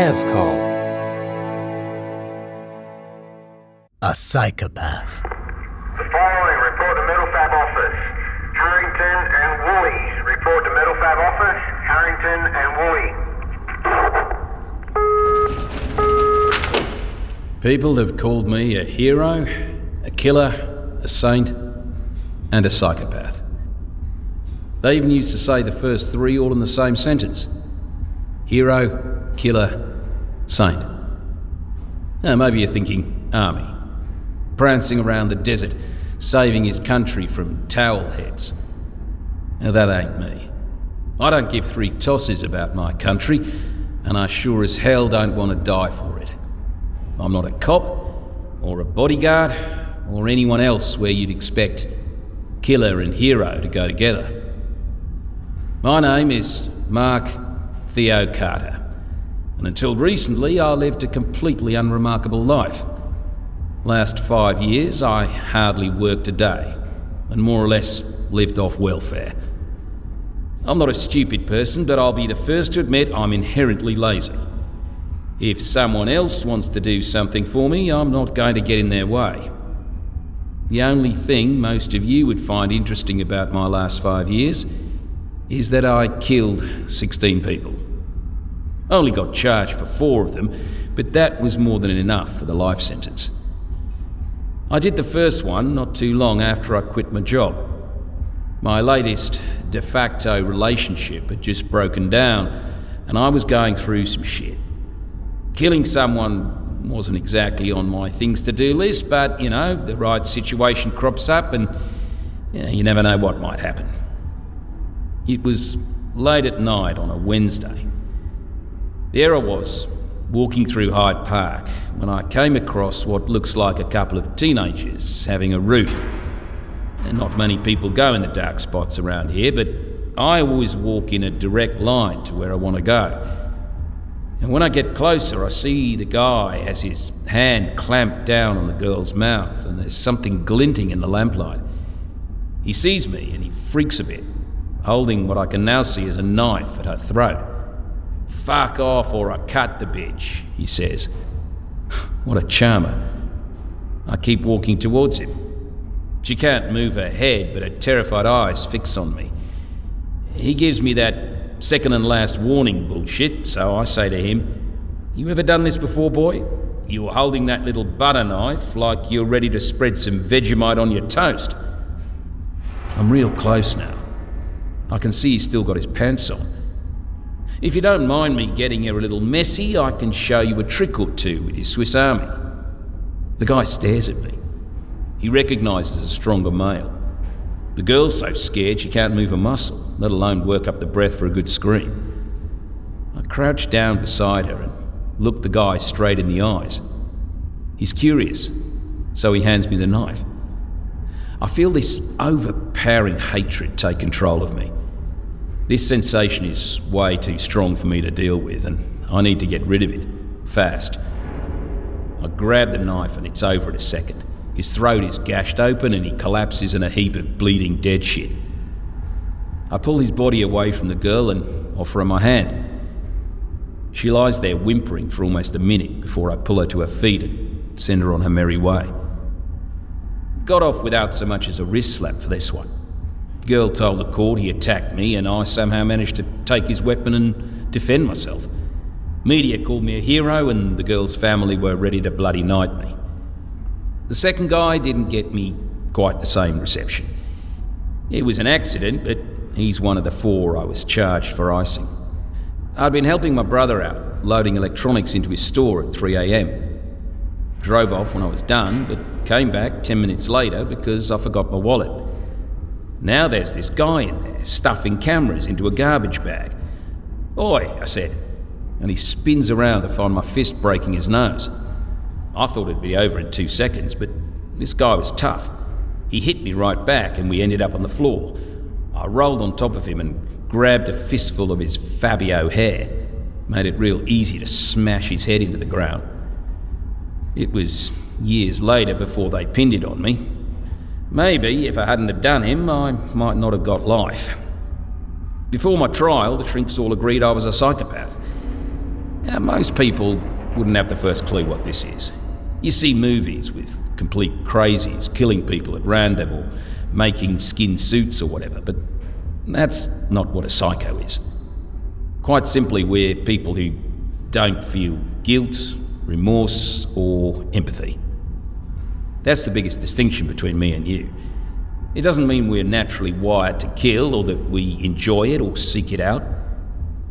Evcol. A psychopath. The following report to Middlefab office. Harrington and Woolley. Report to Middlefab office. Harrington and Woolley. People have called me a hero, a killer, a saint, and a psychopath. They even used to say the first three all in the same sentence. Hero, killer, saint. Now, maybe you're thinking army. Prancing around the desert, saving his country from towel heads. Now, that ain't me. I don't give three tosses about my country, and I sure as hell don't want to die for it. I'm not a cop, or a bodyguard, or anyone else where you'd expect killer and hero to go together. My name is Mark Theo Carter, and until recently I lived a completely unremarkable life. Last 5 years I hardly worked a day, and more or less lived off welfare. I'm not a stupid person, but I'll be the first to admit I'm inherently lazy. If someone else wants to do something for me, I'm not going to get in their way. The only thing most of you would find interesting about my last 5 years is that I killed 16 people. I only got charged for 4 of them, but that was more than enough for the life sentence. I did the first one not too long after I quit my job. My latest de facto relationship had just broken down, and I was going through some shit. Killing someone wasn't exactly on my things-to-do list, but, the right situation crops up and you never know what might happen. It was late at night on a Wednesday. There I was, walking through Hyde Park, when I came across what looks like a couple of teenagers having a root. And not many people go in the dark spots around here, but I always walk in a direct line to where I want to go. And when I get closer, I see the guy has his hand clamped down on the girl's mouth, and there's something glinting in the lamplight. He sees me and he freaks a bit, holding what I can now see as a knife at her throat. "Fuck off or I cut the bitch," he says. What a charmer. I keep walking towards him. She can't move her head, but her terrified eyes fix on me. He gives me that second and last warning bullshit, so I say to him, "You ever done this before, boy? You're holding that little butter knife like you're ready to spread some Vegemite on your toast." I'm real close now. I can see he's still got his pants on. "If you don't mind me getting here a little messy, I can show you a trick or two with your Swiss Army." The guy stares at me. He recognises a stronger male. The girl's so scared she can't move a muscle, let alone work up the breath for a good scream. I crouch down beside her and look the guy straight in the eyes. He's curious, so he hands me the knife. I feel this overpowering hatred take control of me. This sensation is way too strong for me to deal with, and I need to get rid of it, fast. I grab the knife and it's over in a second. His throat is gashed open and he collapses in a heap of bleeding dead shit. I pull his body away from the girl and offer her my hand. She lies there whimpering for almost a minute before I pull her to her feet and send her on her merry way. Got off without so much as a wrist slap for this one. Girl told the court he attacked me and I somehow managed to take his weapon and defend myself. Media called me a hero and the girl's family were ready to bloody knight me. The second guy didn't get me quite the same reception. It was an accident, but he's one of the 4 I was charged for icing. I'd been helping my brother out, loading electronics into his store at 3 a.m. Drove off when I was done, but came back 10 minutes later because I forgot my wallet. Now there's this guy in there, stuffing cameras into a garbage bag. "Oi," I said, and he spins around to find my fist breaking his nose. I thought it'd be over in 2 seconds, but this guy was tough. He hit me right back and we ended up on the floor. I rolled on top of him and grabbed a fistful of his Fabio hair, made it real easy to smash his head into the ground. It was years later before they pinned it on me. Maybe if I hadn't have done him, I might not have got life. Before my trial, the shrinks all agreed I was a psychopath. Now, most people wouldn't have the first clue what this is. You see movies with complete crazies killing people at random or making skin suits or whatever, but that's not what a psycho is. Quite simply, we're people who don't feel guilt, remorse, or empathy. That's the biggest distinction between me and you. It doesn't mean we're naturally wired to kill or that we enjoy it or seek it out.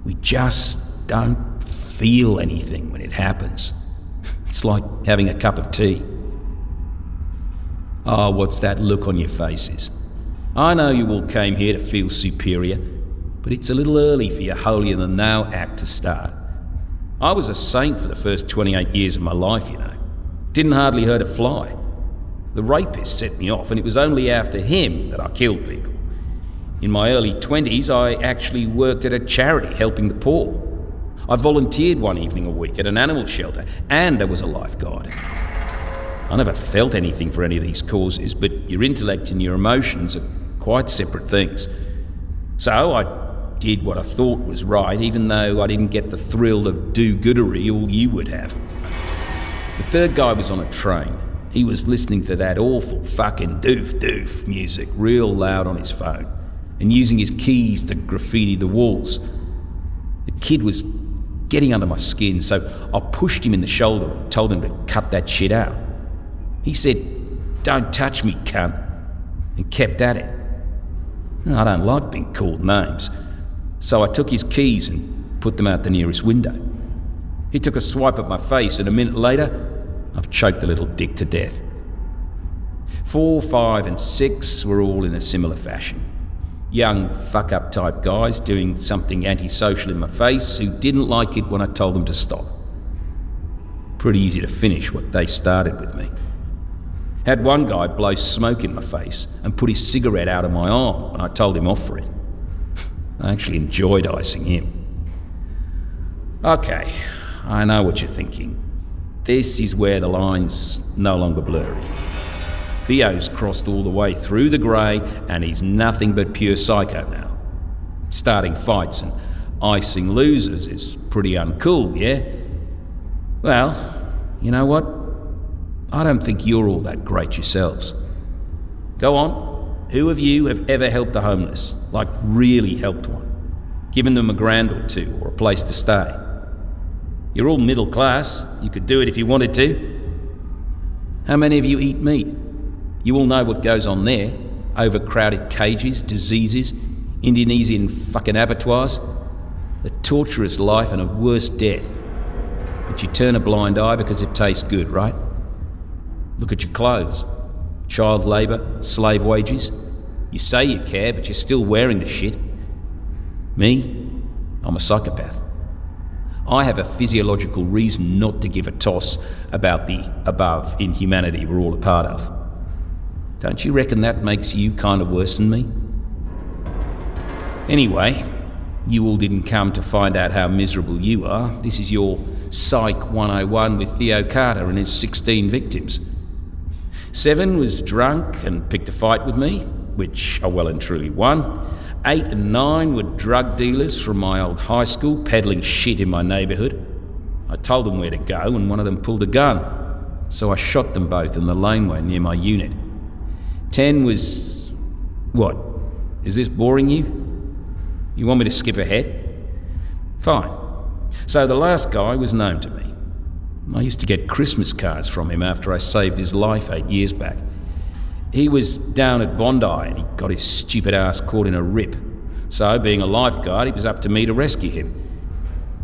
We just don't feel anything when it happens. It's like having a cup of tea. Oh, what's that look on your faces? I know you all came here to feel superior, but it's a little early for your holier-than-thou act to start. I was a saint for the first 28 years of my life, you know. Didn't hardly hurt a fly. The rapist set me off, and it was only after him that I killed people. In my early 20s, I actually worked at a charity helping the poor. I volunteered one evening a week at an animal shelter, and I was a lifeguard. I never felt anything for any of these causes, but your intellect and your emotions are quite separate things. So I did what I thought was right, even though I didn't get the thrill of do-goodery all you would have. The third guy was on a train. He was listening to that awful fucking doof-doof music real loud on his phone and using his keys to graffiti the walls. The kid was getting under my skin, so I pushed him in the shoulder and told him to cut that shit out. He said, "Don't touch me, cunt," and kept at it. I don't like being called names, so I took his keys and put them out the nearest window. He took a swipe at my face, and a minute later, I've choked the little dick to death. 4, 5, and 6 were all in a similar fashion. Young fuck-up type guys doing something antisocial in my face who didn't like it when I told them to stop. Pretty easy to finish what they started with me. Had one guy blow smoke in my face and put his cigarette out of my arm when I told him off for it. I actually enjoyed icing him. Okay, I know what you're thinking. This is where the line's no longer blurry. Theo's crossed all the way through the grey and he's nothing but pure psycho now. Starting fights and icing losers is pretty uncool, yeah? Well, you know what? I don't think you're all that great yourselves. Go on. Who of you have ever helped the homeless? Like really helped one? Given them a grand or two or a place to stay? You're all middle class. You could do it if you wanted to. How many of you eat meat? You all know what goes on there. Overcrowded cages, diseases, Indonesian fucking abattoirs. A torturous life and a worse death. But you turn a blind eye because it tastes good, right? Look at your clothes. Child labour, slave wages. You say you care, but you're still wearing the shit. Me? I'm a psychopath. I have a physiological reason not to give a toss about the above inhumanity we're all a part of. Don't you reckon that makes you kind of worse than me? Anyway, you all didn't come to find out how miserable you are. This is your Psych 101 with Theo Carter and his 16 victims. 7 was drunk and picked a fight with me, which I well and truly won. 8 and 9 were drug dealers from my old high school peddling shit in my neighbourhood. I told them where to go and one of them pulled a gun, so I shot them both in the laneway near my unit. 10 was... What? Is this boring you? You want me to skip ahead? Fine. So the last guy was known to me. I used to get Christmas cards from him after I saved his life 8 years back. He was down at Bondi and he got his stupid ass caught in a rip. So, being a lifeguard, it was up to me to rescue him.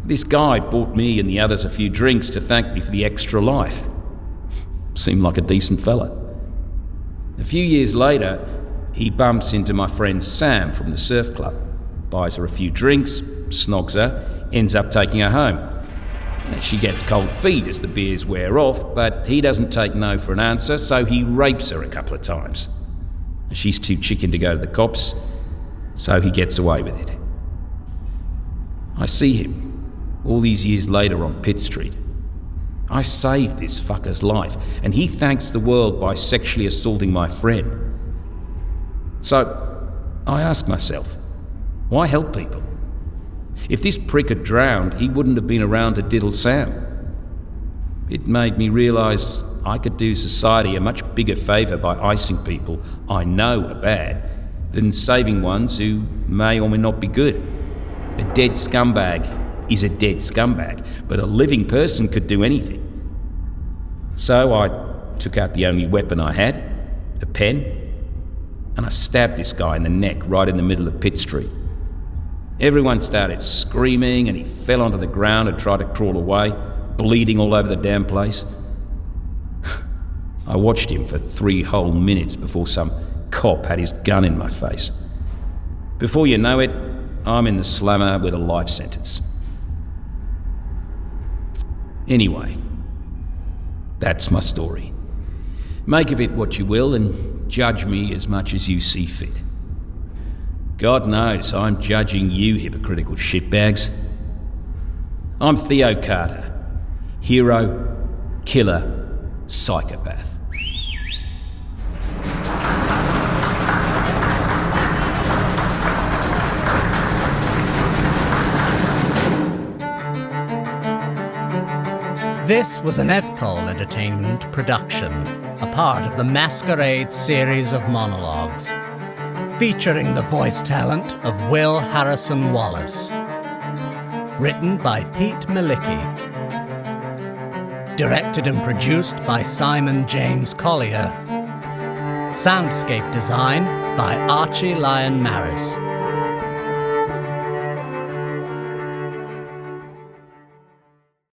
This guy bought me and the others a few drinks to thank me for the extra life. Seemed like a decent fella. A few years later, he bumps into my friend Sam from the surf club, buys her a few drinks, snogs her, ends up taking her home. She gets cold feet as the beers wear off, but he doesn't take no for an answer, so he rapes her a couple of times. She's too chicken to go to the cops, so he gets away with it. I see him, all these years later on Pitt Street. I saved this fucker's life, and he thanks the world by sexually assaulting my friend. So, I ask myself, why help people? If this prick had drowned, he wouldn't have been around to diddle Sam. It made me realise I could do society a much bigger favour by icing people I know are bad than saving ones who may or may not be good. A dead scumbag is a dead scumbag, but a living person could do anything. So I took out the only weapon I had, a pen, and I stabbed this guy in the neck right in the middle of Pitt Street. Everyone started screaming and he fell onto the ground and tried to crawl away, bleeding all over the damn place. I watched him for 3 whole minutes before some cop had his gun in my face. Before you know it, I'm in the slammer with a life sentence. Anyway, that's my story. Make of it what you will and judge me as much as you see fit. God knows I'm judging you hypocritical shitbags. I'm Theo Carter, hero, killer, psychopath. This was an Evcol Entertainment production, a part of the Masquerade series of monologues, featuring the voice talent of Will Harrison-Wallace. Written by Pete Malicki. Directed and produced by Simon James Collier. Soundscape Design by Archie Lyon-Maris.